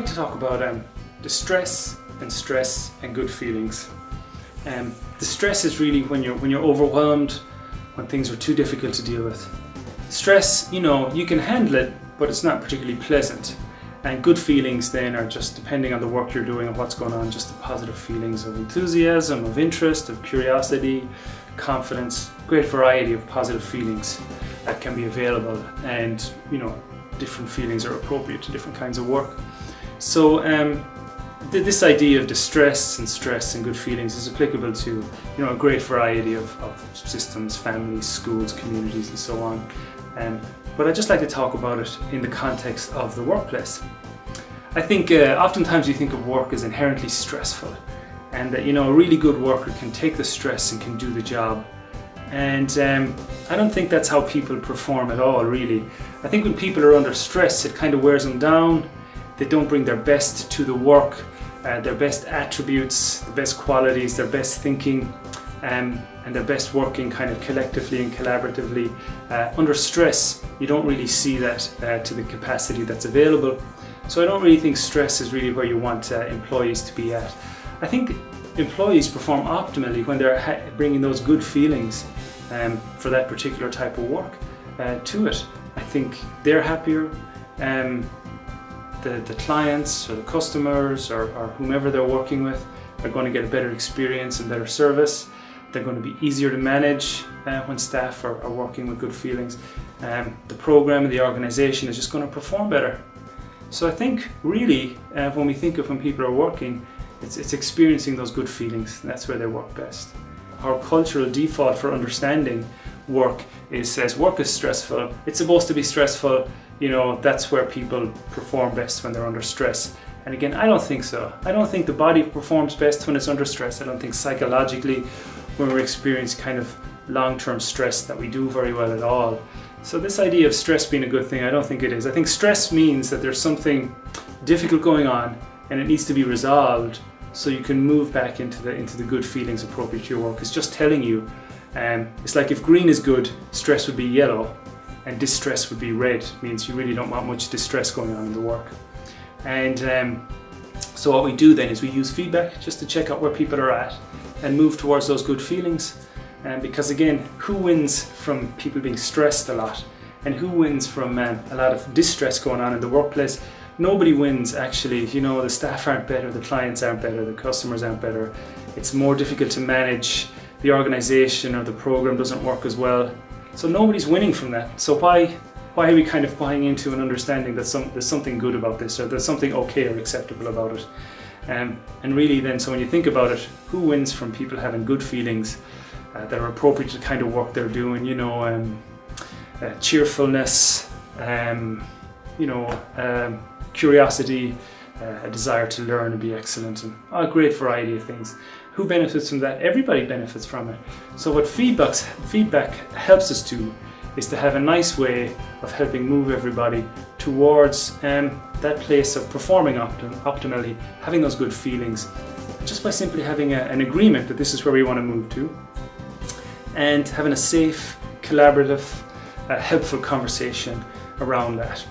like to talk about distress and good feelings. The stress is really when you're overwhelmed, when things are too difficult to deal with. Stress, you can handle it, but it's not particularly pleasant. And good feelings then are just, depending on the work you're doing and what's going on, just the positive feelings of enthusiasm, of interest, of curiosity, confidence, great variety of positive feelings that can be available, and different feelings are appropriate to different kinds of work. So this idea of distress and stress and good feelings is applicable to a great variety of systems, families, schools, communities, and so on. But I'd just like to talk about it in the context of the workplace. I think oftentimes we think of work as inherently stressful, and that a really good worker can take the stress and can do the job. And I don't think that's how people perform at all, really. I think when people are under stress, it kind of wears them down. They don't bring their best to the work, their best attributes, the best qualities, their best thinking, and their best working kind of collectively and collaboratively. Under stress, you don't really see that to the capacity that's available. So I don't really think stress is really where you want employees to be at. I think employees perform optimally when they're bringing those good feelings for that particular type of work to it. I think they're happier. The clients or the customers or whomever they're working with are going to get a better experience and better service. They're going to be easier to manage when staff are working with good feelings. The program and the organization is just going to perform better. So I think really when we think of when people are working, it's experiencing those good feelings. That's where they work best. Our cultural default for understanding work says work is stressful. It's supposed to be stressful. That's where people perform best when they're under stress. And again, I don't think so. I don't think the body performs best when it's under stress. I don't think psychologically, when we're experiencing kind of long-term stress, that we do very well at all. So this idea of stress being a good thing, I don't think it is. I think stress means that there's something difficult going on and it needs to be resolved so you can move back into the good feelings appropriate to your work. It's just telling you, it's like if green is good, stress would be yellow, and distress would be red. It means you really don't want much distress going on in the work. And so what we do then is we use feedback just to check out where people are at and move towards those good feelings. Because again, who wins from people being stressed a lot, and who wins from a lot of distress going on in the workplace? Nobody wins actually. The staff aren't better, the clients aren't better, the customers aren't better. It's more difficult to manage. The organization or the program doesn't work as well. So nobody's winning from that. So why are we kind of buying into an understanding that there's something good about this, or there's something okay or acceptable about it? And really then, so when you think about it, who wins from people having good feelings that are appropriate to the kind of work they're doing? Cheerfulness, curiosity, a desire to learn and be excellent, and a great variety of things. Who benefits from that? Everybody benefits from it. So what feedback helps us to is to have a nice way of helping move everybody towards that place of performing optimally, having those good feelings, just by simply having an agreement that this is where we want to move to, and having a safe, collaborative, helpful conversation around that.